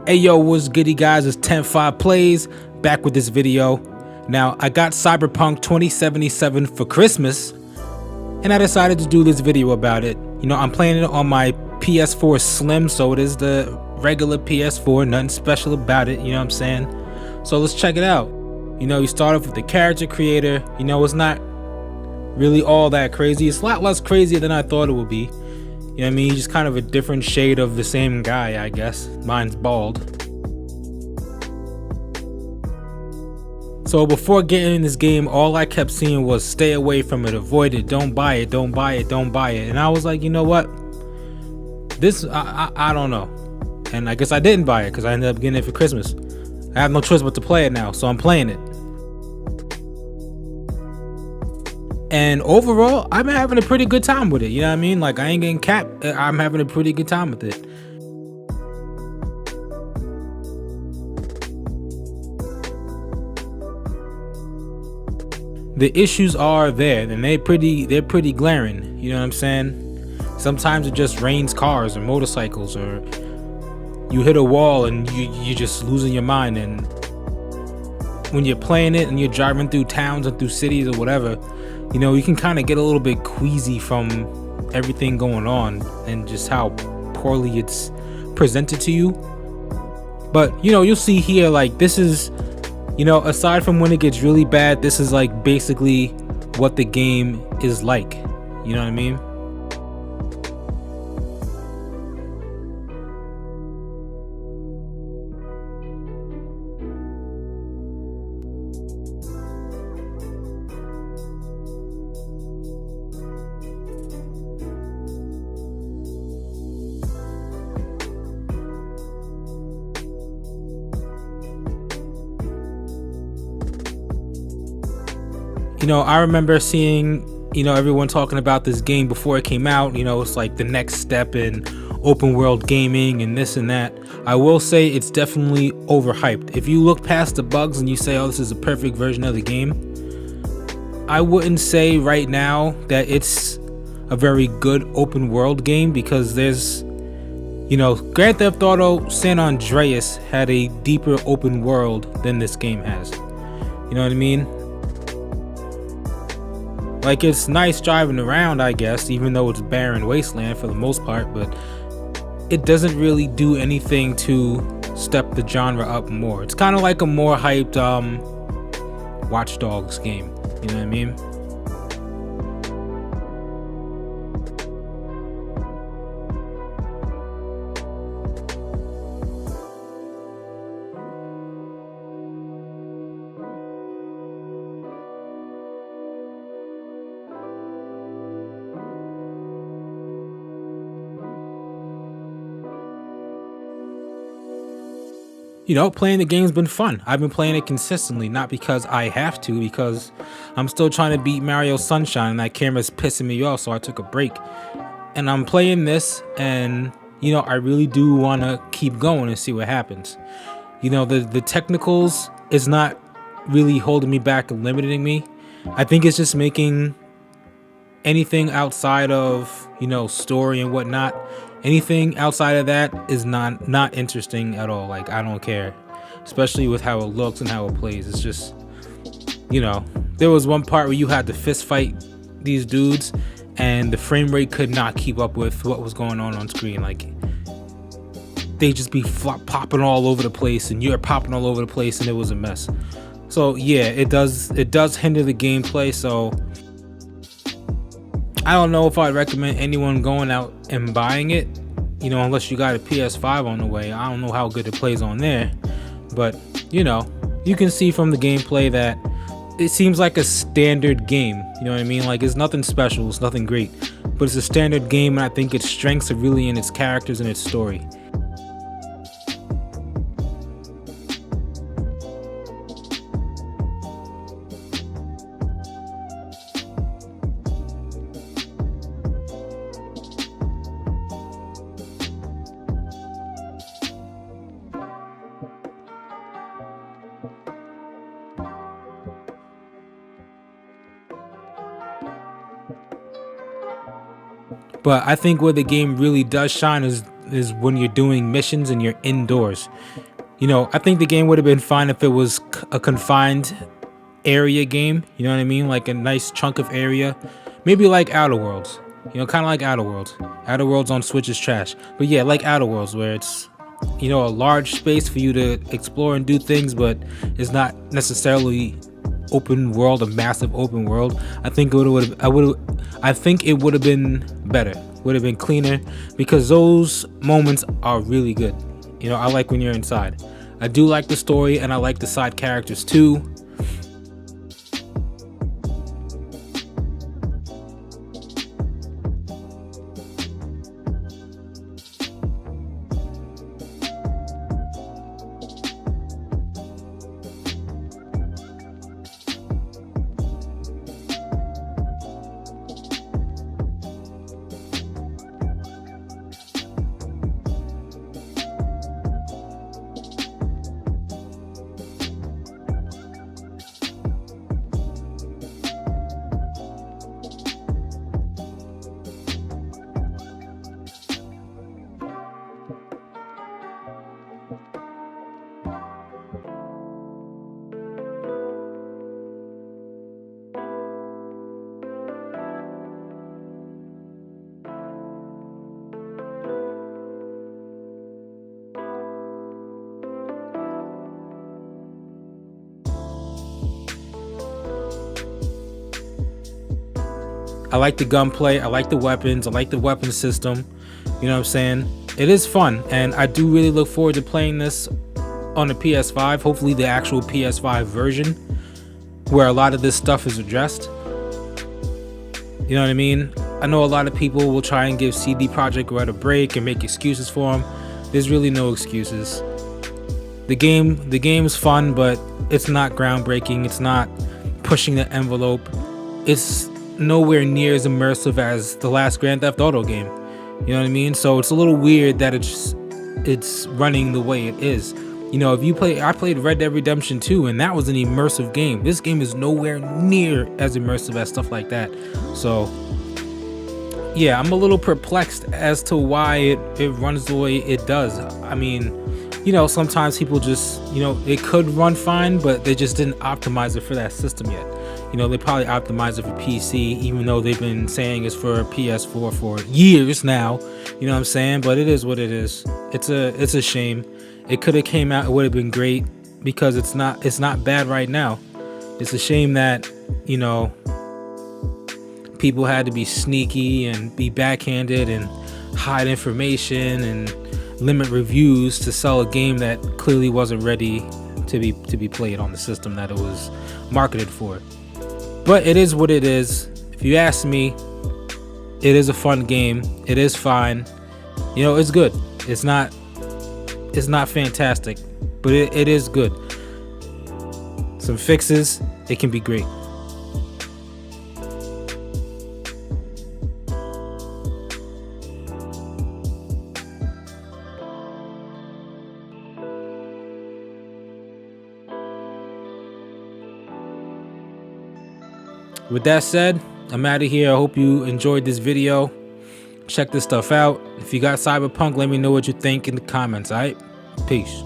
Hey yo, what's goody guys? It's 10-5 Plays, back with this video. Now, I got Cyberpunk 2077 for Christmas, and I decided to do this video about it. You know, I'm playing it on my ps4 Slim, so it is the regular ps4, nothing special about it, you know what I'm saying? So let's check it out. You know, you start off with the character creator. You know, it's not really all that crazy. It's a lot less crazy than I thought it would be. You know what I mean? Just kind of a different shade of the same guy, I guess. Mine's bald. So before getting in this game, all I kept seeing was stay away from it, avoid it, don't buy it, don't buy it, don't buy it. And I was like, you know what? This, I don't know. And I guess I didn't buy it because I ended up getting it for Christmas. I have no choice but to play it now, so I'm playing it. And overall, I've been having a pretty good time with it. You know what I mean? Like, I ain't getting capped. I'm having a pretty good time with it. The issues are there, and they're pretty glaring. You know what I'm saying? Sometimes it just rains cars or motorcycles, or you hit a wall and you're just losing your mind. And when you're playing it and you're driving through towns and through cities or whatever, you know, you can kind of get a little bit queasy from everything going on and just how poorly it's presented to you. But, you know, you'll see here, like, this is, you know, aside from when it gets really bad, this is like basically what the game is like. You know what I mean? You know, I remember seeing, you know, everyone talking about this game before it came out. You know, it's like the next step in open world gaming and this and that. I will say it's definitely overhyped. If you look past the bugs and you say, oh, this is a perfect version of the game, I wouldn't say right now that it's a very good open world game, because there's, you know, Grand Theft Auto San Andreas had a deeper open world than this game has. You know what I mean? Like, it's nice driving around, I guess, even though it's barren wasteland for the most part, but it doesn't really do anything to step the genre up more. It's kind of like a more hyped Watch Dogs game, you know what I mean? You know, playing the game's been fun. I've been playing it consistently, not because I have to, because I'm still trying to beat Mario Sunshine and that camera's pissing me off, so I took a break. And I'm playing this, and, you know, I really do want to keep going and see what happens. You know, the technicals is not really holding me back and limiting me. I think it's just making anything outside of, you know, story and whatnot, anything outside of that is not interesting at all. Like, I don't care, especially with how it looks and how it plays. It's just, you know, there was one part where you had to fist fight these dudes and the frame rate could not keep up with what was going on screen. Like, they just be popping all over the place and you're popping all over the place, and it was a mess. So yeah, it does hinder the gameplay. So I don't know if I'd recommend anyone going out and buying it, you know, unless you got a PS5 on the way. I don't know how good it plays on there, but, you know, you can see from the gameplay that it seems like a standard game. You know what I mean? Like, it's nothing special, it's nothing great, but it's a standard game, and I think its strengths are really in its characters and its story. But I think where the game really does shine is is when you're doing missions and you're indoors. You know, I think the game would have been fine if it was a confined area game. You know what I mean? Like a nice chunk of area, maybe like Outer Worlds. You know, kind of like Outer Worlds. Outer Worlds on Switch is trash, but yeah, like Outer Worlds, where it's, you know, a large space for you to explore and do things, but it's not necessarily open world, a massive open world. I think it would have been better, would have been cleaner, because those moments are really good. You know, I like when you're inside. I do like the story, and I like the side characters too. I like the gunplay, I like the weapons, I like the weapon system. You know what I'm saying? It is fun, and I do really look forward to playing this on the PS5, hopefully the actual PS5 version, where a lot of this stuff is addressed. You know what I mean? I know a lot of people will try and give CD Projekt Red a break and make excuses for them. There's really no excuses. The game's fun, but it's not groundbreaking. It's not pushing the envelope. It's nowhere near as immersive as the last Grand Theft Auto game. You know what I mean? So it's a little weird that it's running the way it is. You know, I played Red Dead Redemption 2, and that was an immersive game. This game is nowhere near as immersive as stuff like that. So yeah, I'm a little perplexed as to why it runs the way it does. I mean, you know, sometimes people just, you know, it could run fine, but they just didn't optimize it for that system yet. You know, they probably optimized it for PC, even though they've been saying it's for PS4 for years now. You know what I'm saying? But it is what it is. It's a shame. It could have came out, it would have been great, because it's not bad right now. It's a shame that, you know, people had to be sneaky and be backhanded and hide information and limit reviews to sell a game that clearly wasn't ready to be played on the system that it was marketed for. But it is what it is. If you ask me, it is a fun game. It is fine. You know, it's good. It's not fantastic, but it is good. Some fixes, it can be great. With that said, I'm out of here. I hope you enjoyed this video. Check this stuff out. If you got Cyberpunk, let me know what you think in the comments, alright? Peace.